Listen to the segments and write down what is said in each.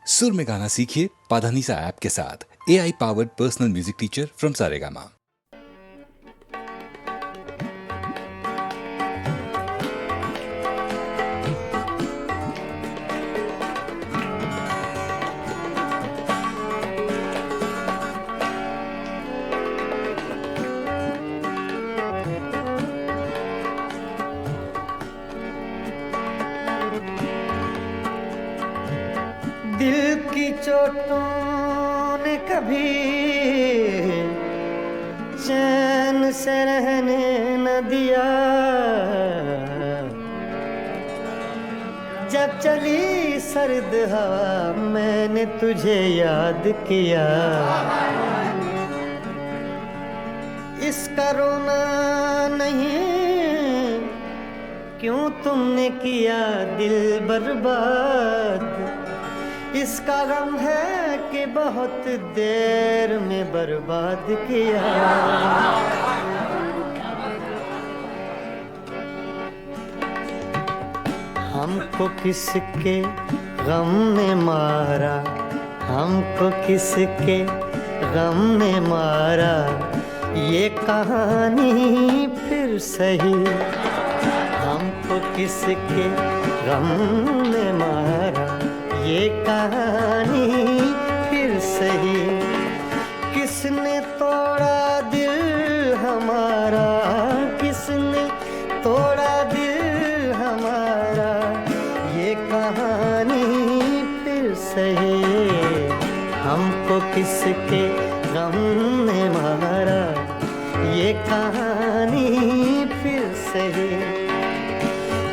सुर में गाना सीखिए पाधानीसा ऐप के साथ। AI powered personal music teacher from Saregama. दिल की चोटों ने कभी चैन से रहने न दिया। जब चली सर्द हवा मैंने तुझे याद किया। इसका रोना नहीं क्यों तुमने किया दिल बर्बाद। इसका गम है कि बहुत देर में बर्बाद किया। हमको किसके गम ने मारा, हमको किसके गम ने मारा, ये कहानी फिर सही। हमको किसके गम ने मारा, ये कहानी फिर सही। किसने तोड़ा दिल हमारा, किसने तोड़ा दिल हमारा, ये कहानी फिर सही। हमको किसके गम ने मारा, ये कहानी फिर सही।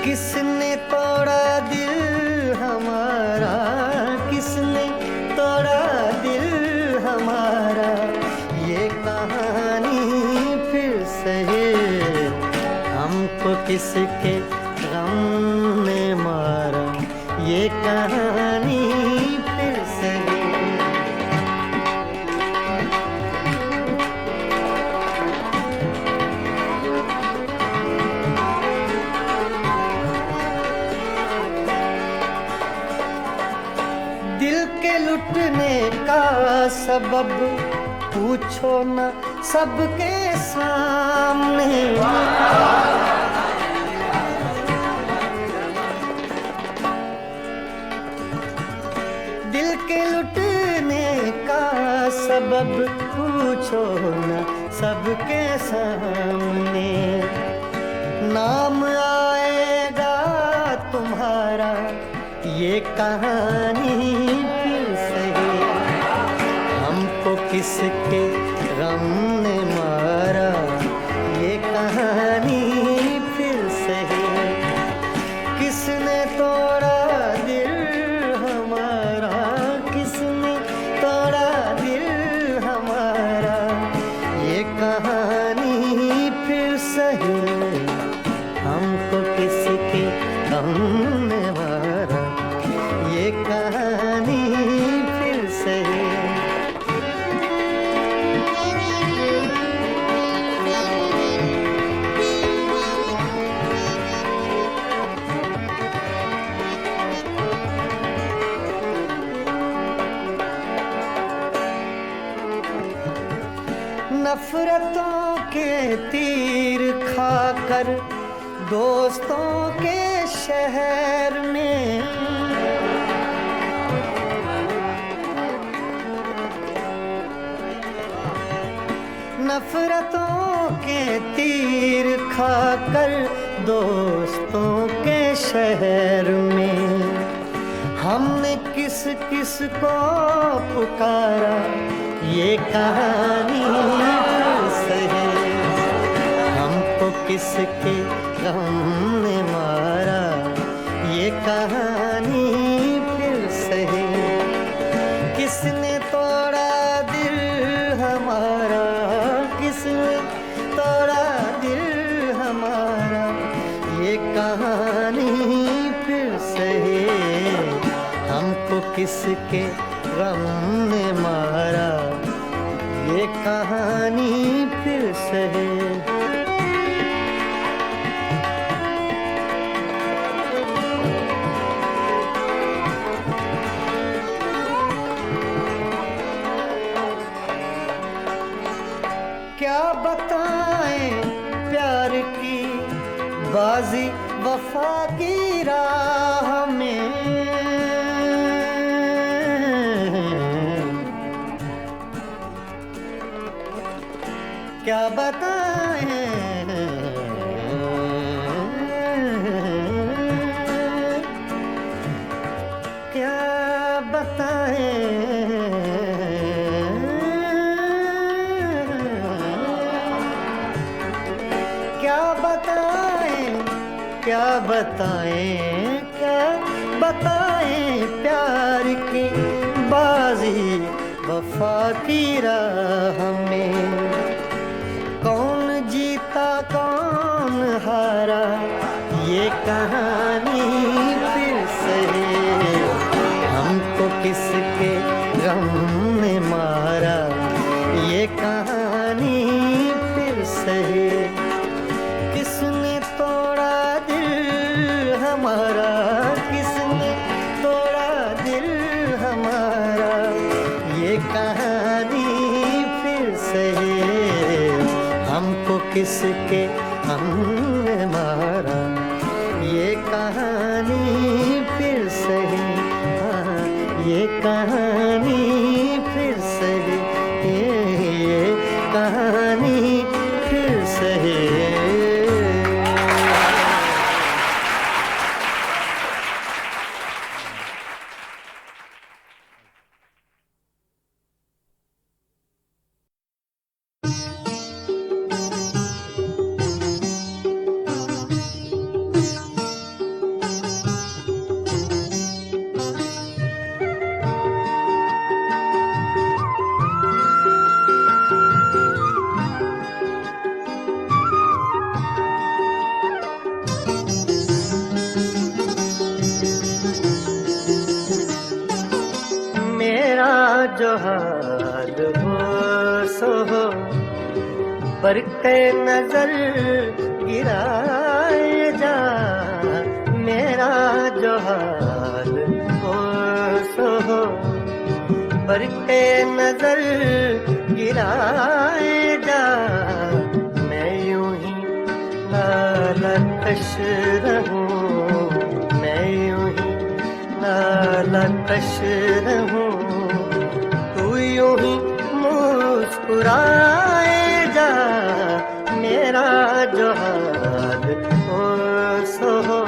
किसने तोड़ा दिल हमारा, किसने तोड़ा दिल हमारा, ये कहानी फिर सही। हमको किसके गम ने मारा, ये कहानी फिर सही। दिल के लुटने का सबब पूछो न सबके सामने। दिल के लुटने का सबब पूछो न सबके सामने। नाम आएगा तुम्हारा, ये कहानी फिर सही। हमको किसके गम ने मारा, ये कहानी फिर सही। किसने तोड़ा दिल हमारा, किसने तोड़ा दिल हमारा, ये कहानी फिर सही। हमको किसके गम ने मारा, ये कहानी फिर सही। नफरतों के तीर खाकर दोस्तों के शहर में, नफरतों के तीर खाकर दोस्तों के शहर में। हमने किस किस को पुकारा, ये कहानी फिर सही। हमको किसके गम ने मारा, ये कहानी फिर सही। किसने तोड़ा दिल हमारा, किसने तोड़ा दिल हमारा, ये कहानी फिर सही। हमको किसके गम ने मारा, ये कहानी फिर सही। बताएं प्यार की बाजी वफा की राह में, क्या बताएं क्या बताएं क्या बताएं क्या बताएं क्या बताएं प्यार की बाजी वफा की राह में। कौन जीता कौन हारा ये कहानी फिर से, हमको किसके गम ने मारा ये कहानी फिर से। किसने तोड़ा दिल हमारा, किसने तोड़ा दिल हमारा ये कहानी फिर से, हमको किसके हमने मारा ये कहानी फिर से। हाँ, ये कहानी फिर से, ये कहानी फिर से। जो हाल हो सो हो, बरक़े नजर गिराए जा। मेरा जो हाल हो सो हो, बरक़े नजर गिराए जा। मैं यूं ही लालकश रहूं, मैं यूं ही लालकश रहूं, यूं ही मुस्कुराए जा। मेरा जो हाल हो सो हो,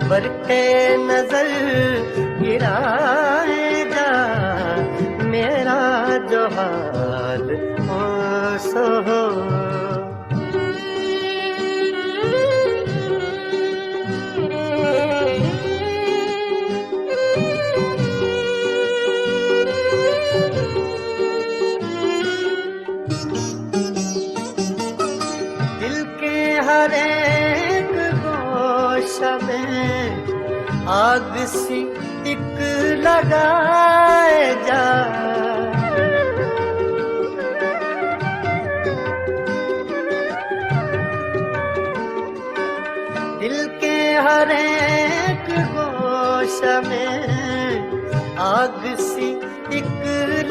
बरक़े नजर गिराए जा। मेरा जो हाल हो सो हो। हर एक गोशा में आग सी एक लगाए जा। दिल के हर एक गोशा में आग सी एक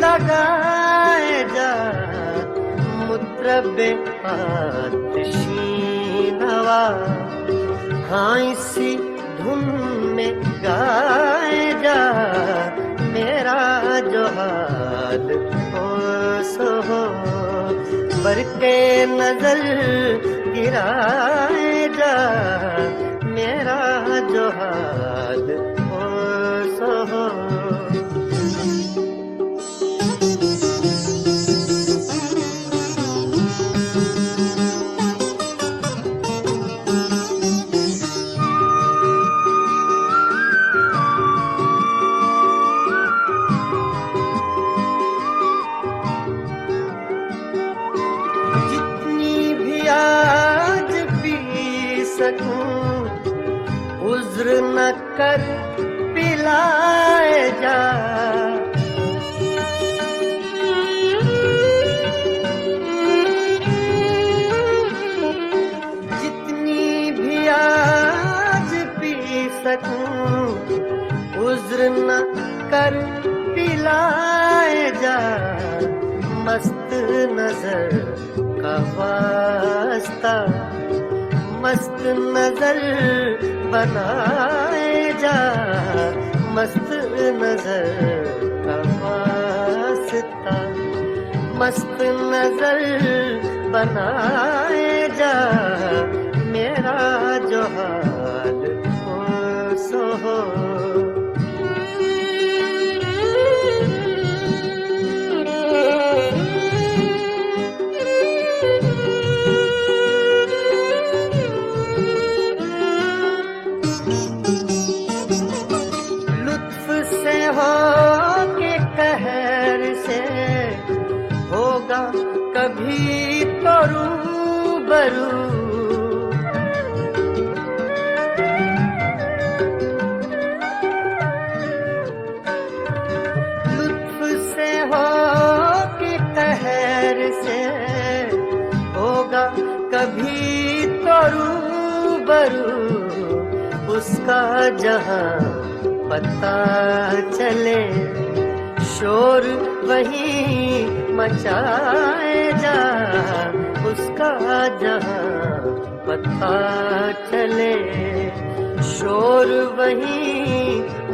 लगाए जा। मुतरबे आतिशी नवा हाँ इसी धुन में गाए जा। मेरा जो हाल हो सो हो, बरक़े नजर गिराए जा। मेरा जो हाल हो सो हो। उज्र न कर पिलाए जा। जितनी भी आज पी सकूं उज्र न कर पिलाए जा। मस्त नजर का वास्ता मस्त नजर बनाए जा, मस्त नजर का वास्ता मस्त नजर बनाए जा, मेरा जो हाल हो सो हो। लुत्फ से हो के कहर से होगा कभी तो रूबरू, लुत्फ से हो के कहर से होगा कभी तो रूबरू, उसका जहां पता चले शोर वही मचाए जा, उसका जहां पता चले शोर वही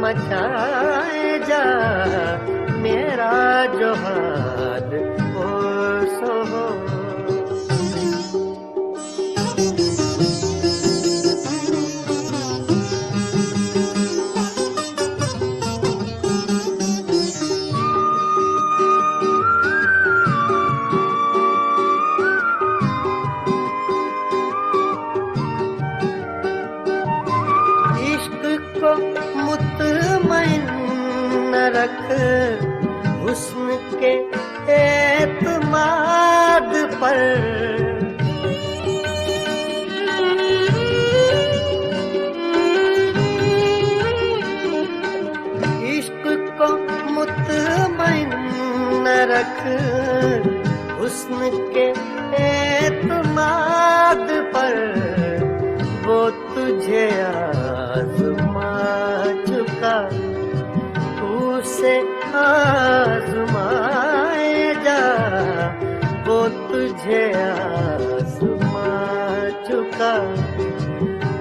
मचाए जा, मेरा जो हाल हो सो हो। मुतमईन न रख हुस्न के एतमाद पर, इश्क को मुतमईन न रख हुस्न के एतमाद पर, वो तुझे आज़मा चुका तू से आज़माए जा, वो तुझे आज़मा चुका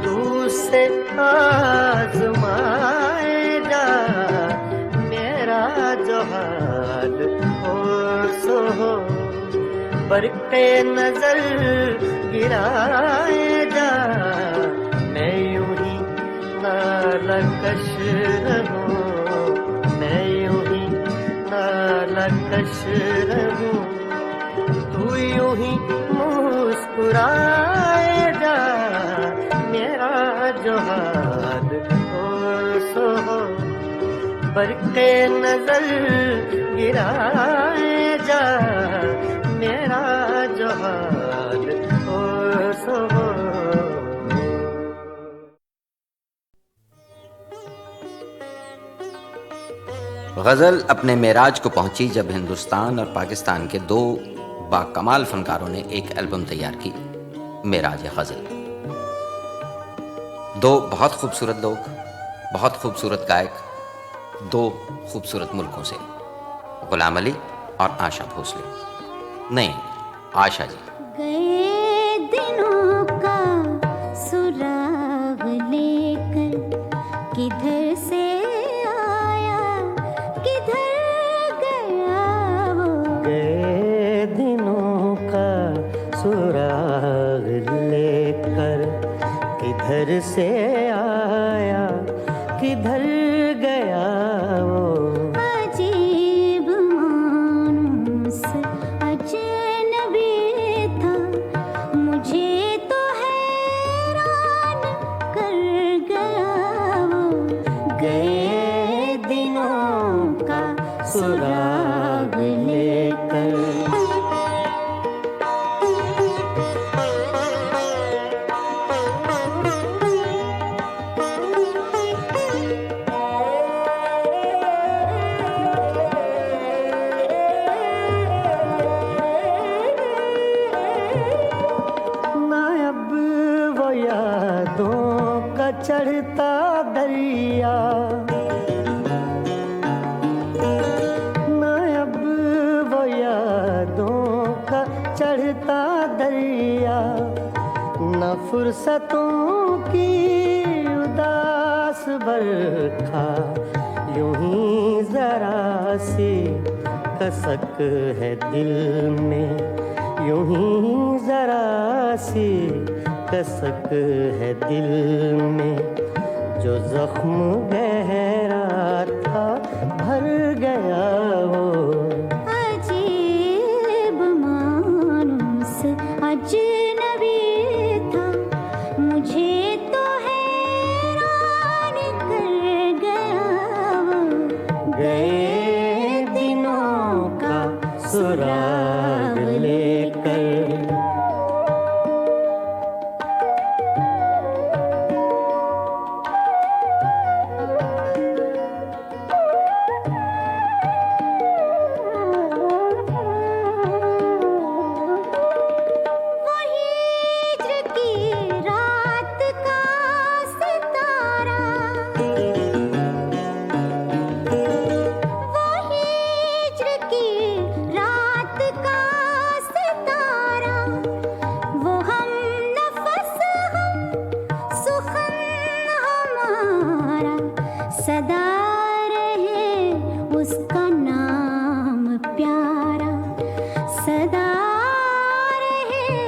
तू से आज़माए जा, मेरा जो हाल हो सो हो। बरक़े नजर गिराए जा, मैं यूं ही नालकश रहूं, मैं यूं ही नालकश रहूं, तू यूं ही मुस्कुराए जा, मेरा जो हाल हो सो हो। बरक़े नजर गिराए जा, मेरा जो हाल हो सो हो। गज़ल अपने मेराज को पहुंची जब हिंदुस्तान और पाकिस्तान के दो बाकमाल फनकारों ने एक एल्बम तैयार की, मेराज गज़ल। दो बहुत खूबसूरत लोग, बहुत खूबसूरत गायक, दो खूबसूरत मुल्कों से, गुलाम अली और आशा भोसले। नहीं, आशा जी। गए दिनों का सुराग लेकर किधर से आया किधर गया वो, गए दिनों का सुराग लेकर किधर से आया किधर गया वो, अजीब मानूस अजनबी था, मुझे तो हैरान कर गया वो, गए दिनों का सुराग लेकर। चढ़ता दरिया ना अब वो यादों का चढ़ता फुर्सतों की उदास बरखा, यूं ही जरा सी कसक है दिल में, यूं ही जरा सी कसक है दिल में। जो जख्म गहरा था भर गया वो, अजीब मानुस अजनबी था, मुझे तो हैरान कर गया वो। गए दिनों का सुराग लेकर। सदा रहे उसका नाम प्यारा, सदा रहे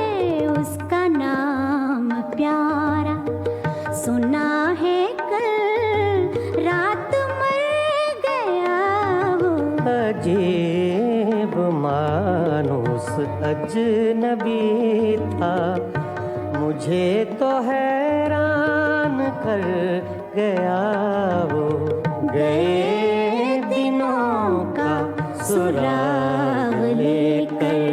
उसका नाम प्यारा। सुना है कल रात मर गया वो, अजीब मानुस अजनबी था, मुझे तो हैरान कर गया वो। गए दिनों का सुराग लेकर।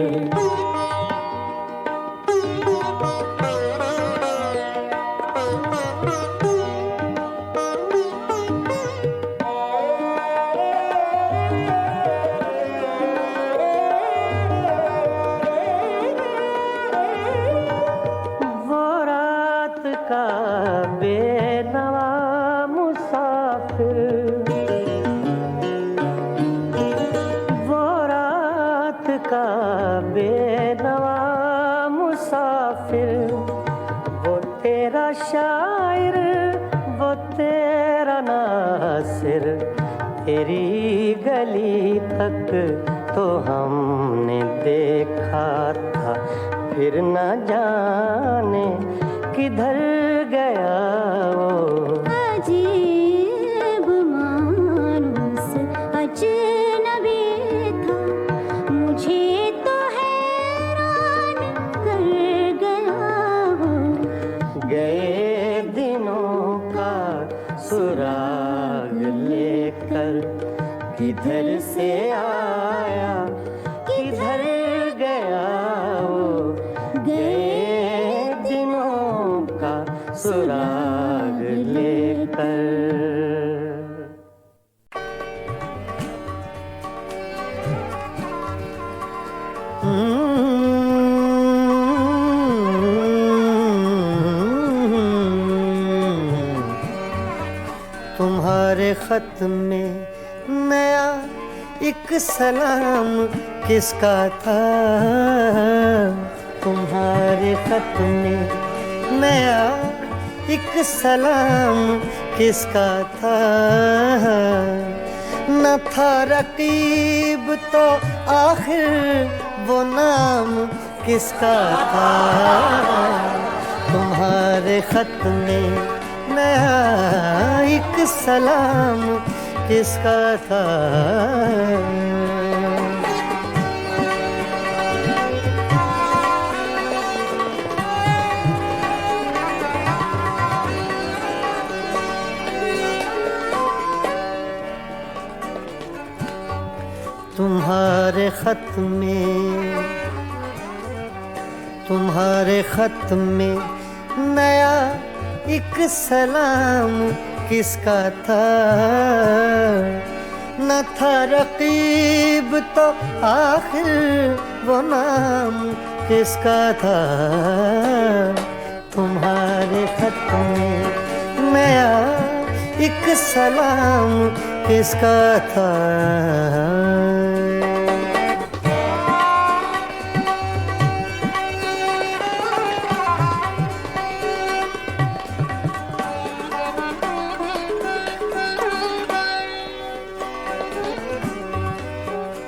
वो रात का बेनवा मुसाफिर, वो रात का बेनवा मुसाफिर, वो तेरा शायर, वो तेरा नासिर, तेरी गली तक तो हमने देखा था, फिर न जाने किधर गया वो। अजीब मानुस अजनबी था, मुझे तो हैरान कर गया वो। गए दिनों का सुराग लेकर, किधर से आया किधर गया वो। गए दिनों का सुराग लेकर। तुम्हारे खत में नया एक सलाम किसका था, तुम्हारे खत में नया एक सलाम किसका था। न था रकीब तो आखिर वो नाम किसका था। तुम्हारे खत में नया एक सलाम किसका था। तुम्हारे खत में नया एक सलाम किसका था। न था रकीब तो आखिर वो नाम किसका था। तुम्हारे खत में नया एक सलाम किसका था।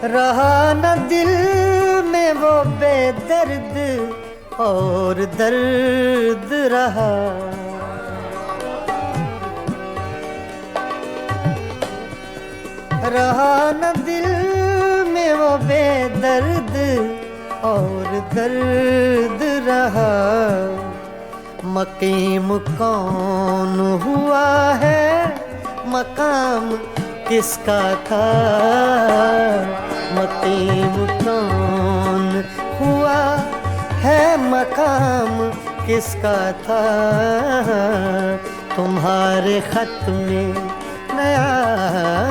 रहा न दिल में वो बेदर्द और दर्द रहा। रहा न दिल में वो बेदर्द और दर्द रहा। मकीम कौन हुआ है, मकाम किसका था। मकीम कौन हुआ है, मकाम किसका था। तुम्हारे खत में नया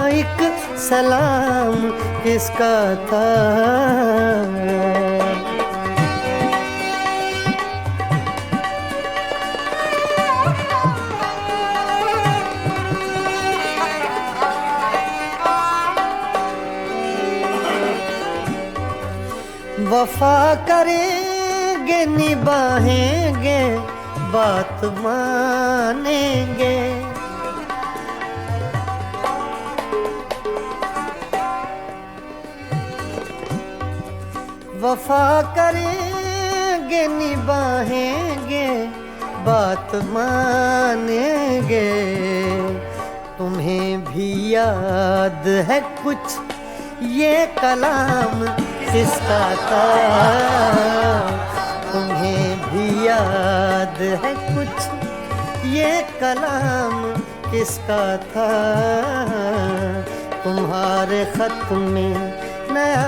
एक सलाम किसका था। वफा करेंगे निभाएंगे बात मानेंगे। वफा करेंगे निभाएंगे बात मानेंगे। तुम्हें भी याद है कुछ ये कलाम किसका था। तुम्हें भी याद है कुछ ये कलाम किसका था। तुम्हारे खत में नया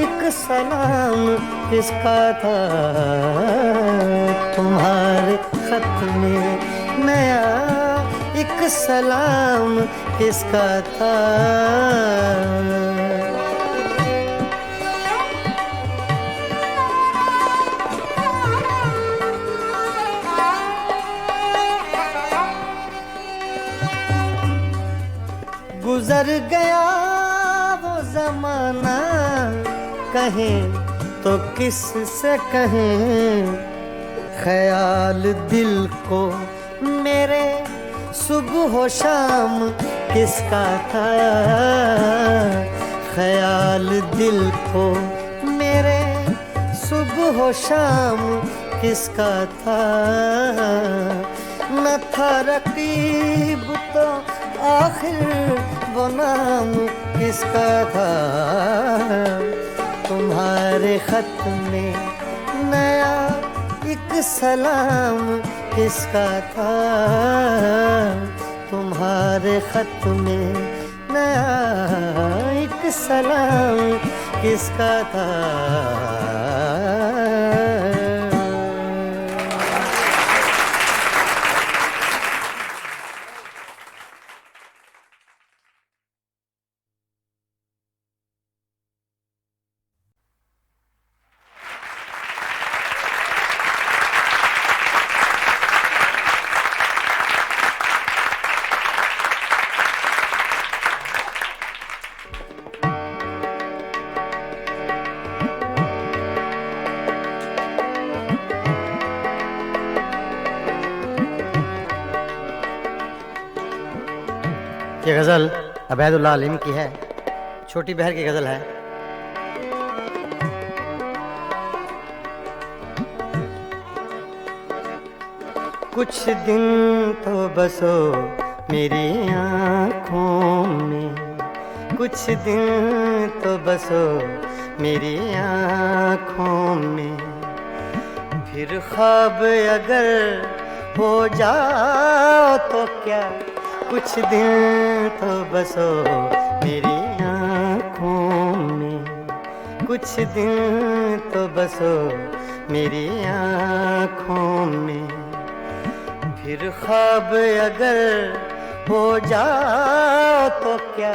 एक सलाम किसका था। तुम्हारे खत में नया एक सलाम किसका था। गुजर गया वो जमाना, कहें तो किस से कहें। ख्याल दिल को मेरे सुबह शाम किसका था। ख्याल दिल को मेरे सुबह शाम किसका था। न था रकीब तो आखिर वो नाम किसका था। तुम्हारे खत में नया एक सलाम किसका था। तुम्हारे खत में नया एक सलाम किसका था। ये गज़ल अबैदुल्लाह अलीम की है, छोटी बहर की गज़ल है। कुछ दिन तो बसो मेरी आँखों में, कुछ दिन तो बसो मेरी आँखों में। फिर ख्वाब अगर हो जाओ तो क्या, कुछ दिन तो बसो मेरी आँखों में। कुछ दिन तो बसो मेरी आँखों में। फिर ख्वाब अगर हो जाओ तो क्या,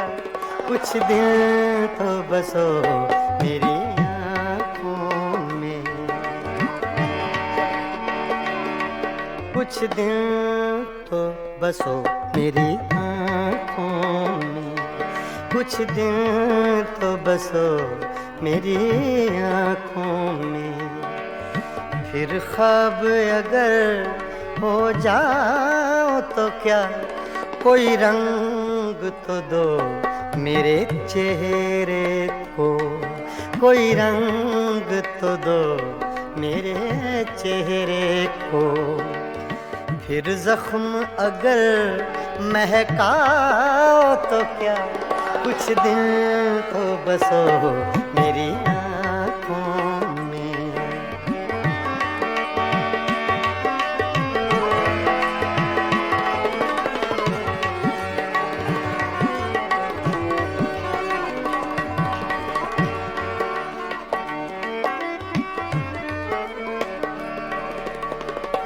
कुछ दिन तो बसो मेरी आँखों में। कुछ दिन तो बसो मेरी आँखों में। कुछ दिन तो बसो मेरी आँखों में। फिर ख्वाब अगर हो जाओ तो क्या, कोई रंग तो दो मेरे चेहरे को कोई रंग तो दो, मेरे चेहरे को। फिर जख्म अगर महकाओ तो क्या, कुछ दिन तो बसो मेरी आँखों में।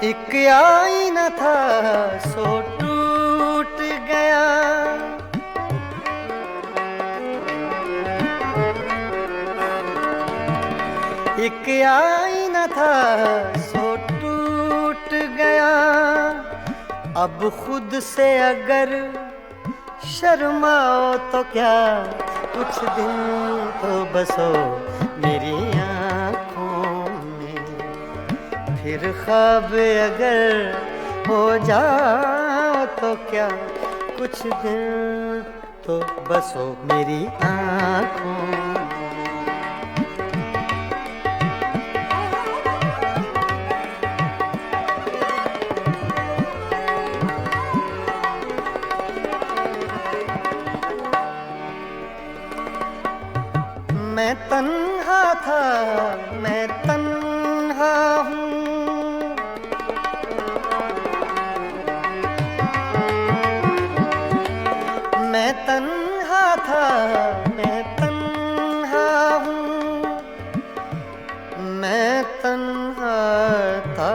एक आईना था सो टूट गया, एक आईना था सो टूट गया। अब खुद से अगर शर्माओ तो क्या, कुछ दिन तो बसो मेरी आँखों में। फिर ख्वाब अगर हो जाओ तो क्या, कुछ दिन तो बसो मेरी आँखों में। मैं तन्हा था, मैं तन्हा हूँ, मैं तन्हा था, मैं तन्हा हूँ, मैं तन्हा था।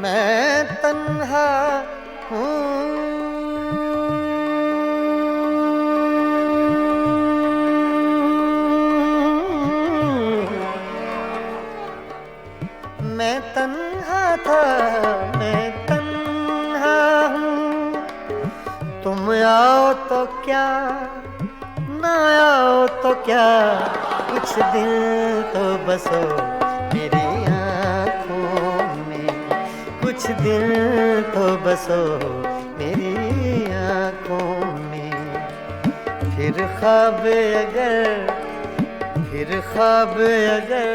मैं तन्हा हूँ। मैं तन्हा था, मैं तन्हा हूँ। तुम आओ तो क्या, ना आओ तो क्या, कुछ दिन तो बसो मेरी आँखों में। कुछ दिन तो बसो मेरी आँखों में। फिर ख्वाब अगर, फिर ख्वाब अगर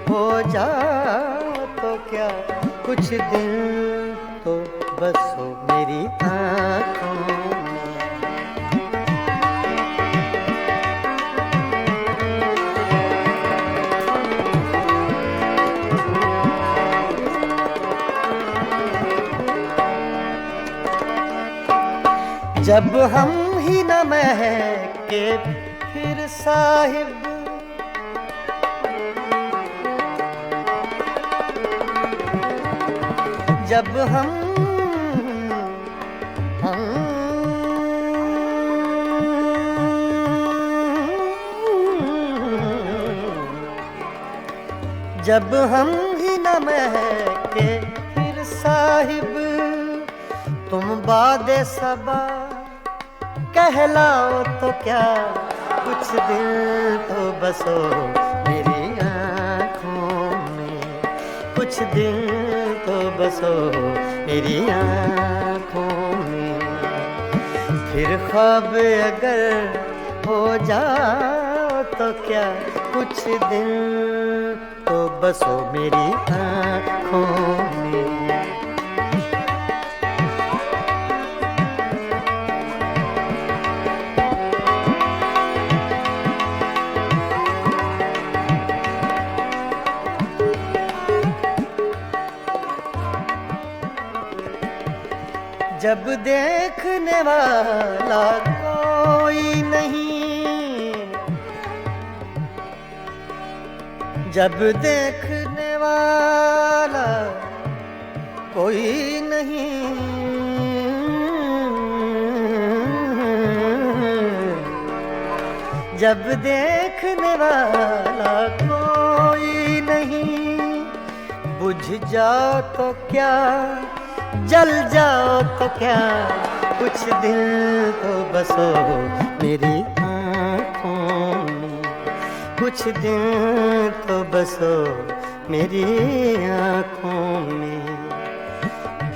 हो जाओ तो क्या, कुछ दिन तो बसो मेरी आँखों में। जब हम ही न महके फिर साहिब, जब जब हम ही न महके फिर साहिब, तुम बादे सबा कहलाओ तो क्या, कुछ दिन तो बसो मेरी आँखों में। कुछ दिन तो बसो मेरी आँखों में। फिर ख्वाब अगर हो जाओ तो क्या, कुछ दिन तो बसो मेरी आँखों में। जब देखने वाला कोई नहीं, जब देखने वाला कोई नहीं, जब देखने वाला कोई नहीं, बुझ जाओ तो क्या, जल जाओ तो क्या, कुछ दिन तो बसो मेरी आँखों में, कुछ दिन तो बसो मेरी आँखों में।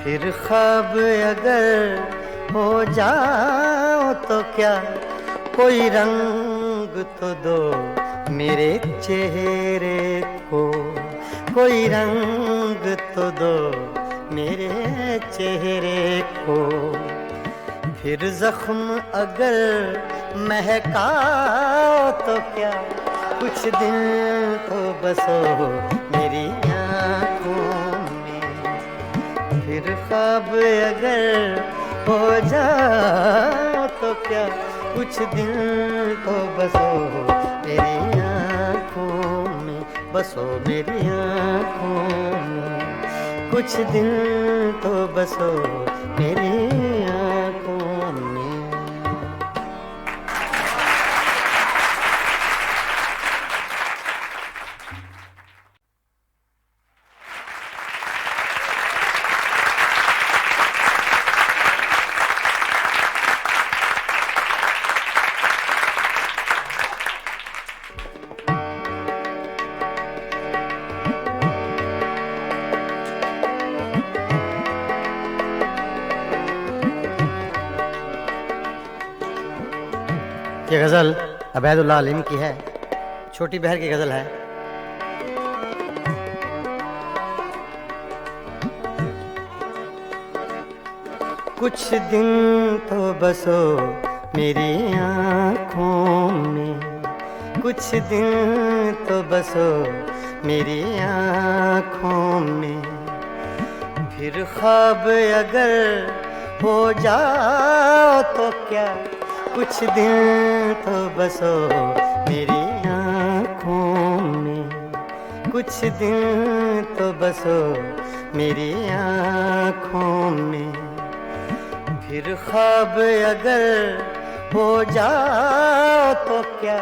फिर ख्वाब अगर हो जाओ तो क्या, कोई रंग तो दो मेरे चेहरे को, कोई रंग तो दो मेरे चेहरे को। फिर जख्म अगर महकाओ तो क्या, कुछ दिन तो बसो मेरी आँखों में। फिर ख्वाब अगर हो जाओ तो क्या, कुछ दिन तो बसो मेरी आँखों में, बसो मेरी आँखों में। कुछ दिन तो बसो मेरी आँखों में। ये गज़ल अबैदुल्लाह अलीम की है, छोटी बहर की गज़ल है। कुछ दिन तो बसो मेरी आँखों में, कुछ दिन तो बसो मेरी आँखों में। फिर ख्वाब अगर हो जाओ तो क्या, कुछ दिन तो बसो मेरी आँखों में। कुछ दिन तो बसो मेरी आँखों में। फिर ख्वाब अगर हो जाओ तो क्या,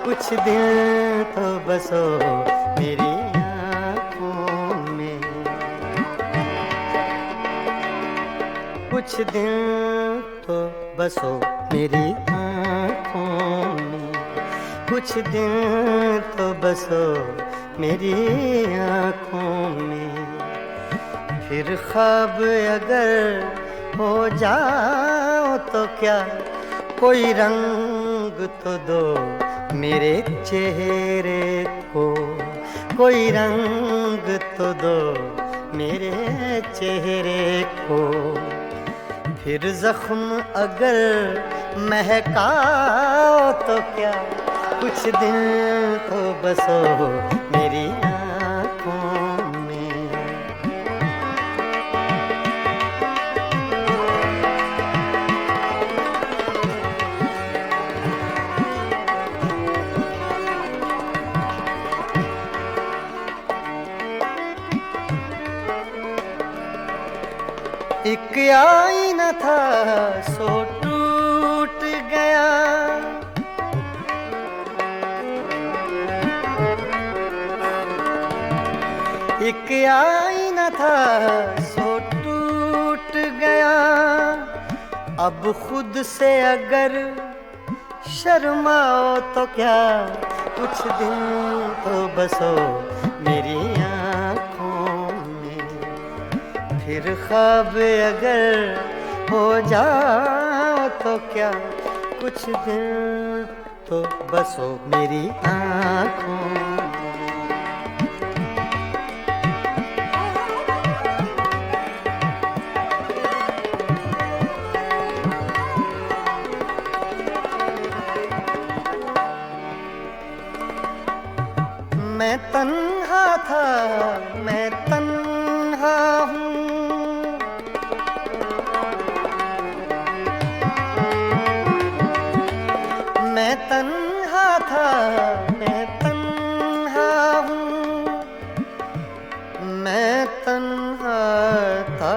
कुछ दिन तो बसो मेरी आँखों में। कुछ दिन तो बसो मेरी आँखों में, कुछ दिन तो बसो मेरी आँखों में। फिर ख्वाब अगर हो जाओ तो क्या, कोई रंग तो दो मेरे चेहरे को, कोई रंग तो दो मेरे चेहरे को। फिर जख्म अगर महकाओ तो क्या, कुछ दिन तो बसो मेरी आँखों में। एक आईना था सो टूट गया, एक आईना था सो टूट गया। अब खुद से अगर शर्माओ तो क्या, कुछ दिन तो बसो मेरी आँखों में। फिर ख्वाब अगर हो जाओ तो क्या, कुछ दिन तो बसो मेरी आँखों में। मैं तन्हा था, मैं तन्हा हूँ, मैं तन्हा था, मैं तन्हा हूँ, मैं तन्हा था।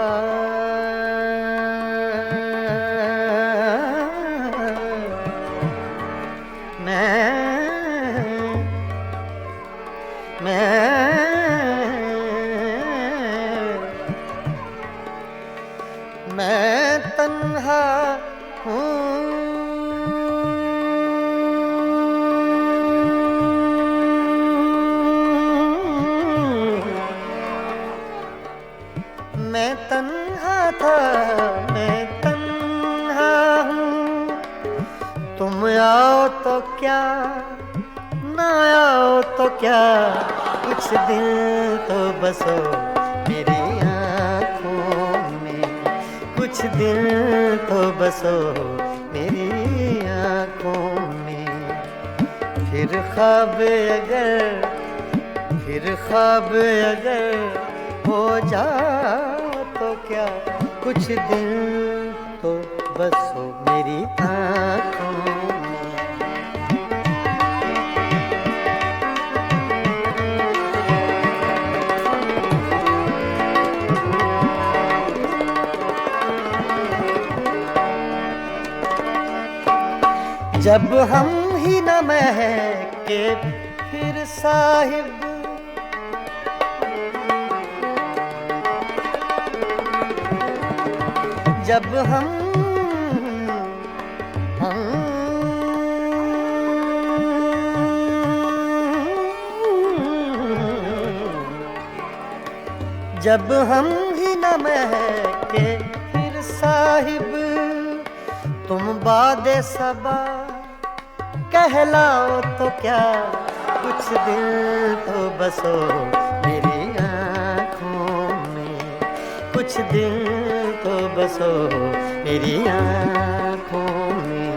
मैं तन्हा हूँ, आओ तो क्या, ना आओ तो क्या, कुछ दिन तो बसो मेरी आँखों में, कुछ दिन तो बसो मेरी आँखों में। फिर ख्वाब अगर हो जाओ तो क्या, कुछ दिन तो बसो मेरी आँखों में। जब हम ही न महके फिर साहिब, जब जब हम ही न महके फिर साहिब, तुम बादे सबा कहलाओ तो क्या, कुछ दिल तो बसो मेरी आँखों में, कुछ दिल तो बसो मेरी आँखों में।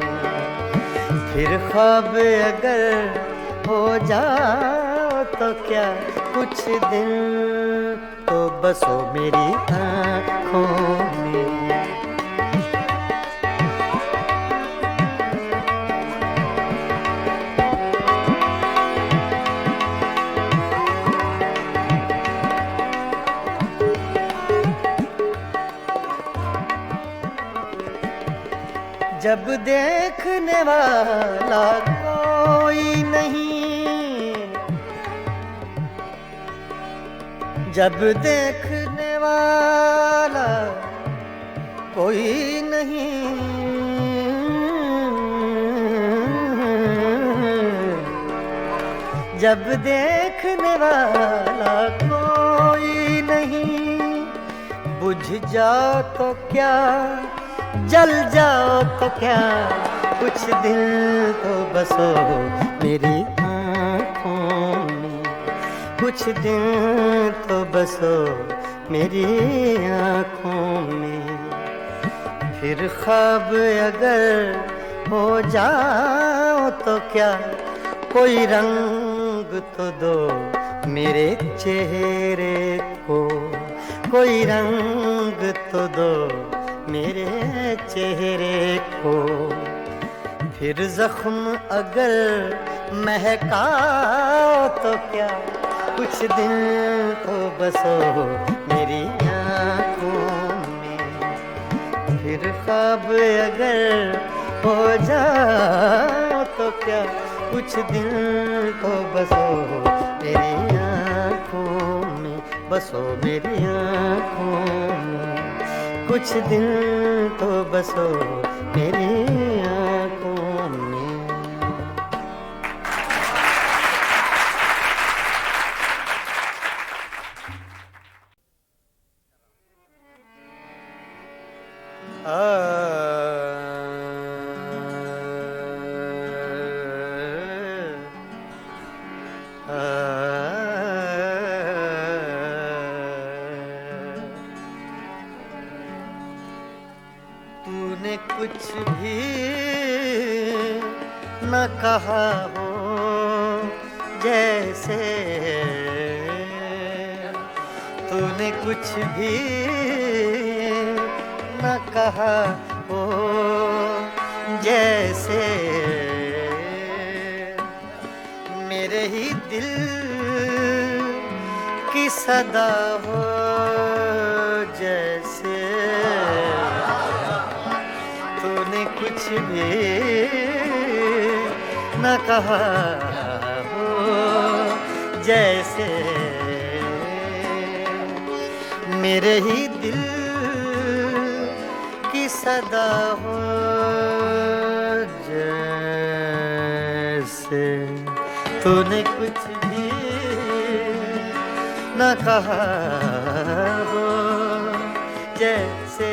फिर ख्वाब अगर हो जाओ तो क्या, कुछ दिन तो बसो मेरी आँखों में। जब देखने वाला कोई नहीं, जब देखने वाला कोई नहीं, जब देखने वाला कोई नहीं, बुझ जाओ तो क्या, जल जाओ तो क्या, कुछ दिल तो बसो मेरी आँखों में, कुछ दिन तो बसो मेरी आँखों में। फिर ख्वाब अगर हो जाओ तो क्या, कोई रंग तो दो मेरे चेहरे को, कोई रंग तो दो मेरे चेहरे को। फिर जख्म अगर महकाओ तो क्या, कुछ दिन तो बसो मेरी आँखों में। फिर ख्वाब अगर हो जाओ तो क्या, कुछ दिन तो बसो मेरी आँखों में, बसो मेरी आँखों में, कुछ दिन तो बसो मेरी आँखों में। तूने कुछ भी न कहा हो जैसे, तूने कुछ भी न कहा हो जैसे, मेरे ही दिल की सदा हो जैसे। तूने कुछ भी न कहा हो जैसे, मेरे ही दिल की सदा हो जैसे। तूने कुछ भी न कहा हो जैसे,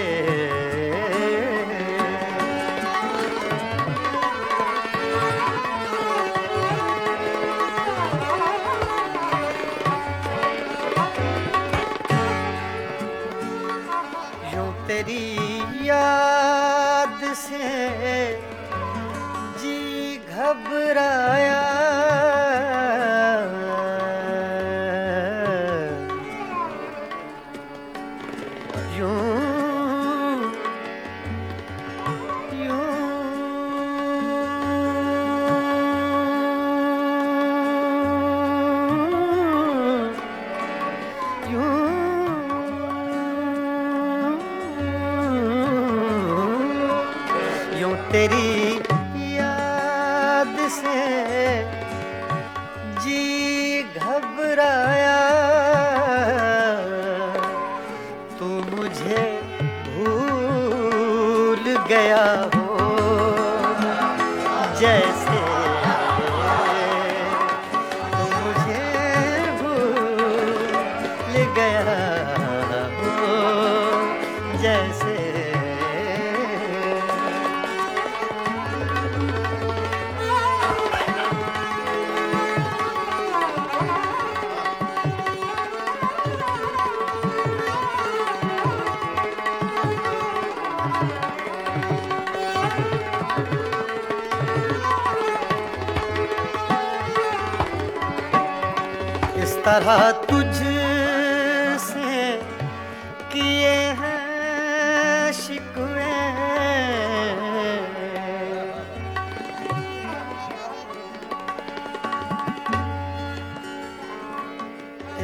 घबराया यूं यूं तेरी याद से जी घबराया तू मुझे भूल गया हो जैसे तू मुझे भूल गया हो जैसे इस तरह तुझसे किए हैं शिकवे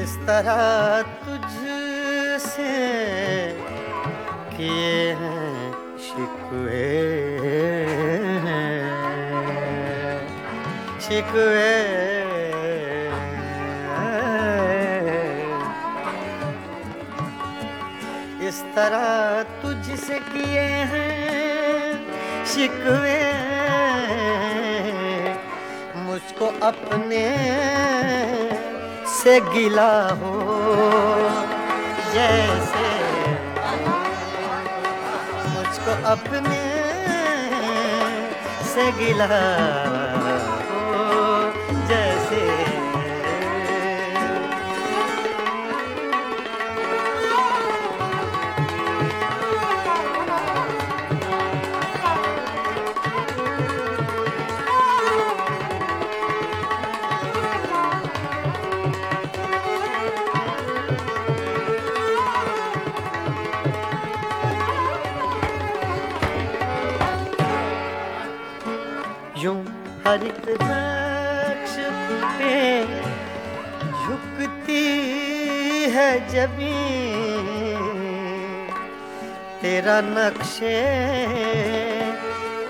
इस तरह तुझसे किए हैं शिकवे शिकवे इस तरह तुझसे किए हैं शिकवे मुझको अपने से गिला हो जैसे मुझको अपने से गिला हो जैसे यूं हर एक नक्श पे झुकती है जमीन तेरा नक्शे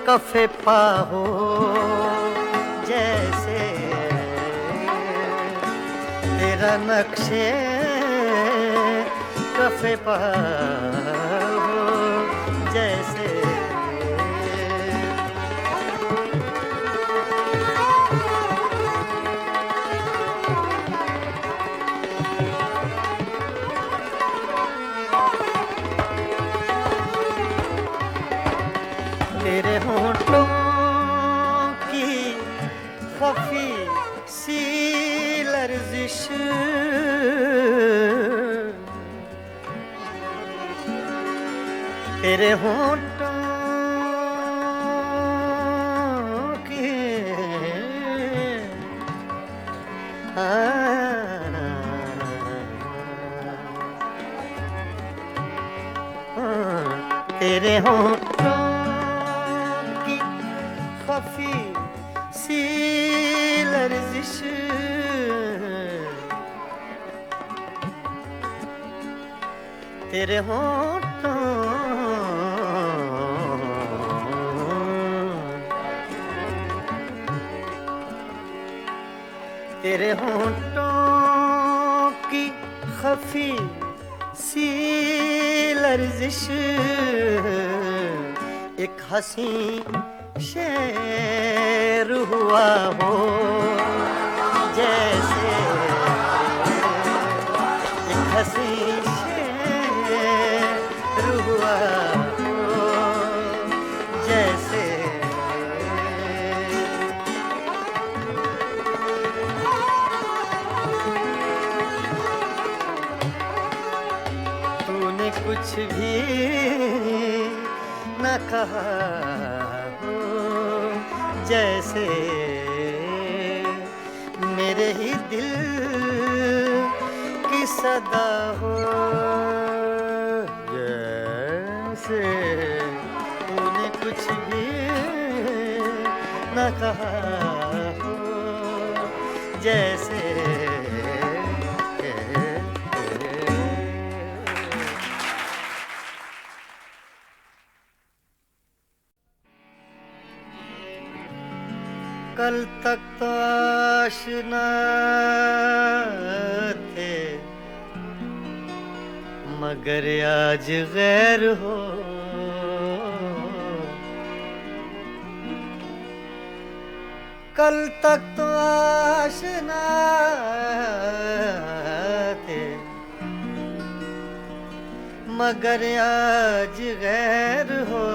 कफे पा हो जैसे तेरा नक्शे कफे पा हो जैसे तेरे होंठों की खफी सी लर्जिश तेरे होंठों की तेरे होंठों की खफी सी लर्जिश तेरे होंठों तेरे होंठों की खफी सी लर्जिश एक हंसी शेर हुआ हो जैसे एक हंसी शेर हुआ हो जैसे तूने कुछ भी न कहा हो जैसे मेरे ही दिल की सदा हो, जैसे तूने कुछ भी न कहा हो, जैसे कल तक तो आशना थे मगर आज गैर हो, कल तक तो आशना थे मगर आज गैर हो,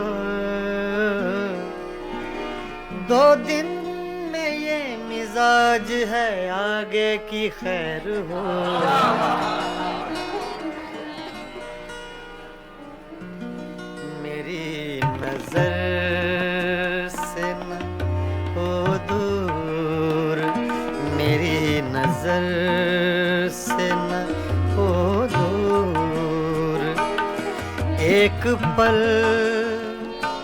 दो दिन में ये मिजाज है आगे की खैर हो, मेरी नजर से न हो दूर, मेरी नजर से न हो दूर, एक पल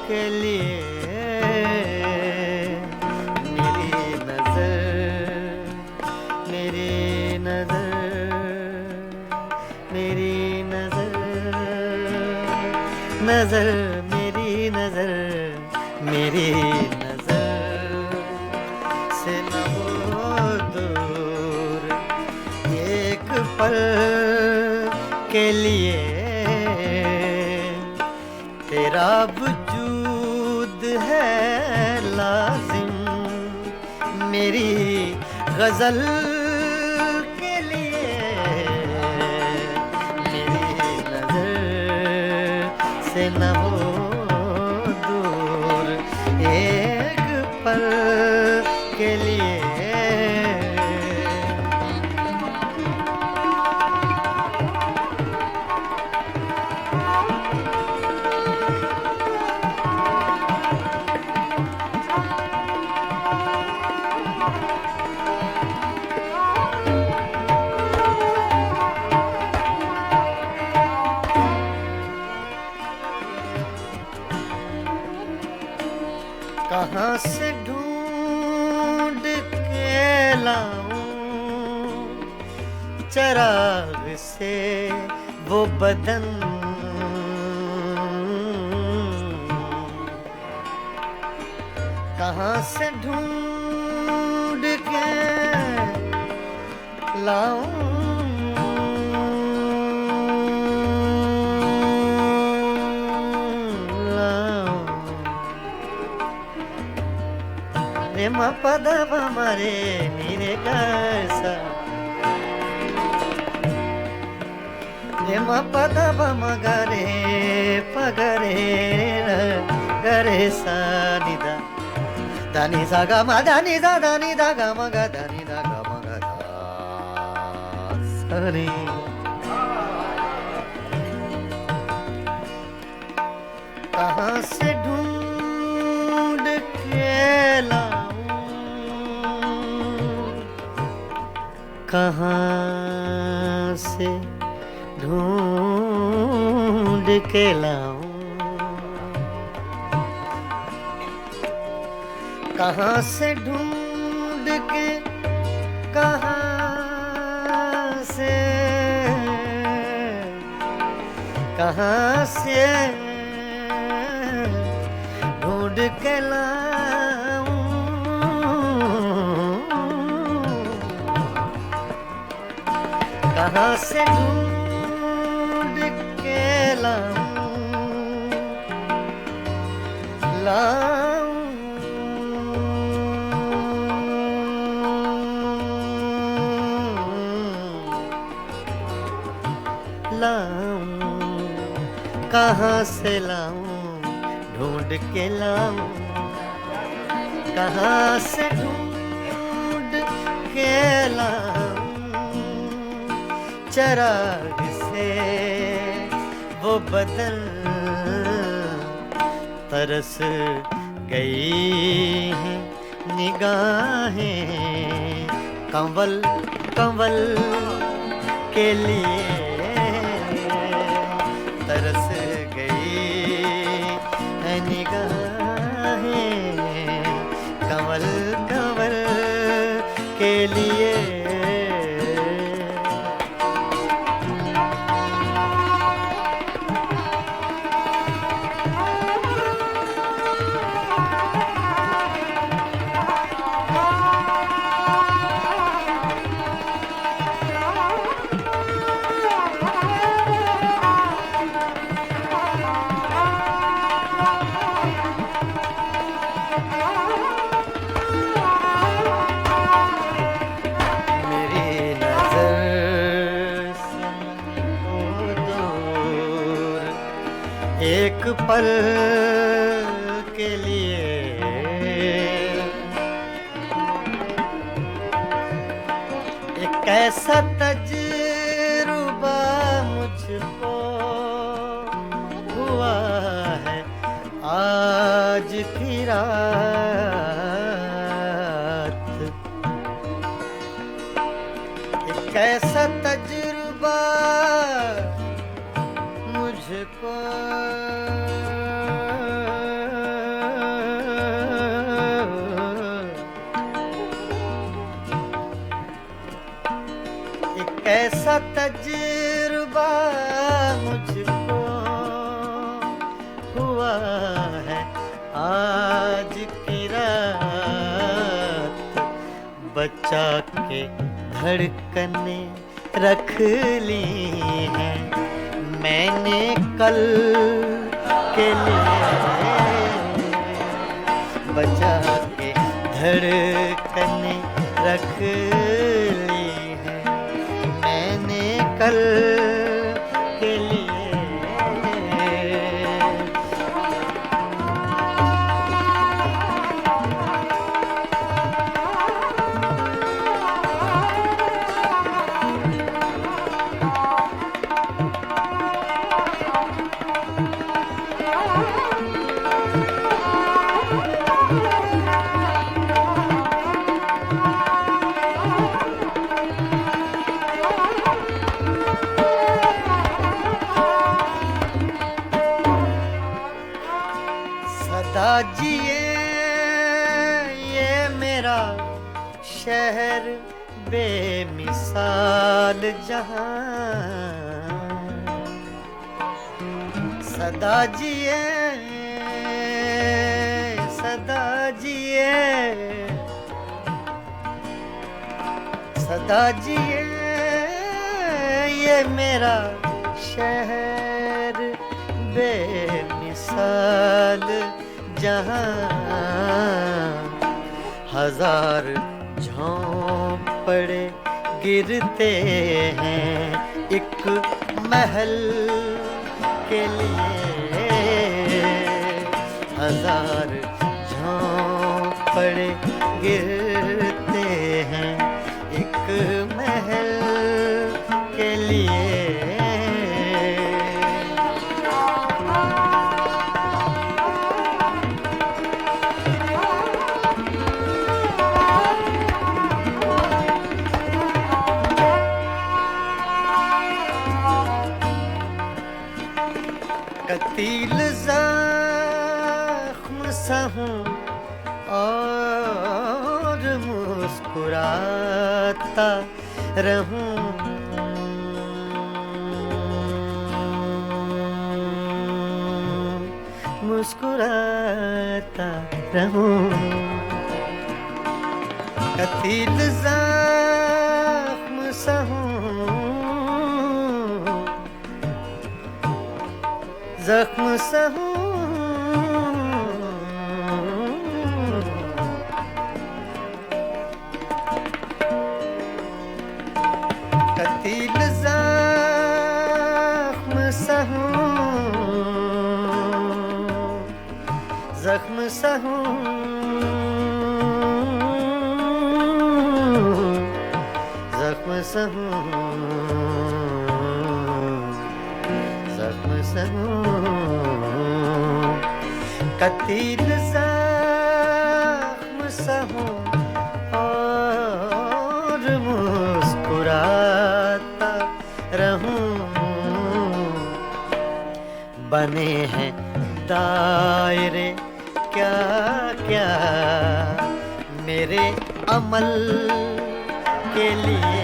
के लिए नजर, मेरी नजर, मेरी नजर से न हो दूर, एक पल के लिए तेरा वजूद है लाजिम, मेरी गजल के लिए मेरी नजर से न हो दूर, एक पल के लिए कहाँ से ढूंढ के लाऊं चराग से वो बदन, कहाँ से ढूंढ के लाऊं रे म पद मरे नीरे कैसा, रे म पद मगरे पगरे गरे सा निदा दानी सा गा मा दानी सा दानी दा गा म गा दानी दा गा म गा दा सनी, कहाँ से ढूंढ के लाऊं, कहाँ से ढूंढ के लाऊं, कहाँ से ढूंढ के, कहाँ से, कहाँ से ढूंढ के लाऊं, कहाँ से ढूंढ के लाऊं, लाऊं लाऊं, कहाँ से लाऊं ढूंढ के लाऊं, कहाँ से ढूंढ के लाऊं चराग से वो बदन, तरस गई हैं निगाहें कंवल कंवल के लिए तरस गई है निगाहें, कंवल कंवल के लिए। एक पल के लिए एक ऐसा तजुर्बा मुझको हुआ है आज की रात। एक ऐसा तजुर्बा मुझको एक ऐसा तजुर्बा मुझको हुआ है आज की रात। बचा के धड़कने रख ली हैं मैंने कल के लिए, बचा के धड़कने रख ली हैं मैंने कल के लिए। सदा जिए ये मेरा शहर बेमिसाल जहां, सदा जिए सदा जिए सदा जिए ये मेरा शहर बेमिसाल जहां। हजार झोंपड़े गिरते हैं एक महल के लिए, हजार झोंपड़े गिरते हैं एक महल के लिए। कतील ज़ख्म सा हूँ और मुस्कुराता रहूं, मुस्कुराता रहूं। कतील ज़ख्म सा हूँ, ज़ख्म सा हूँ, कतील ज़ख्म सा हूँ, ज़ख्म सा हूँ, ज़ख्म सा हूँ, ज़ख्म सा हूँ। कतील ज़ख्म सा हूँ और बने हैं दायरे क्या क्या मेरे अमल के लिए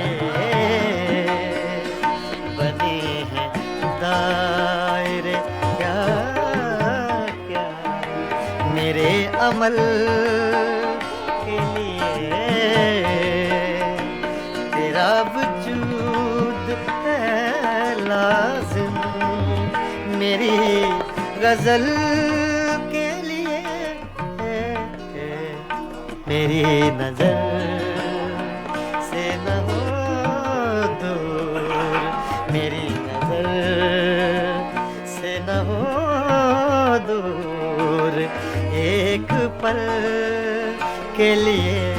बने हैं दायरे क्या क्या मेरे अमल के लिए तेरा वजूद है लाज़िम मेरी गजल के लिए मेरी नजर से न हो दूर मेरी नजर से न हो दूर एक पल के लिए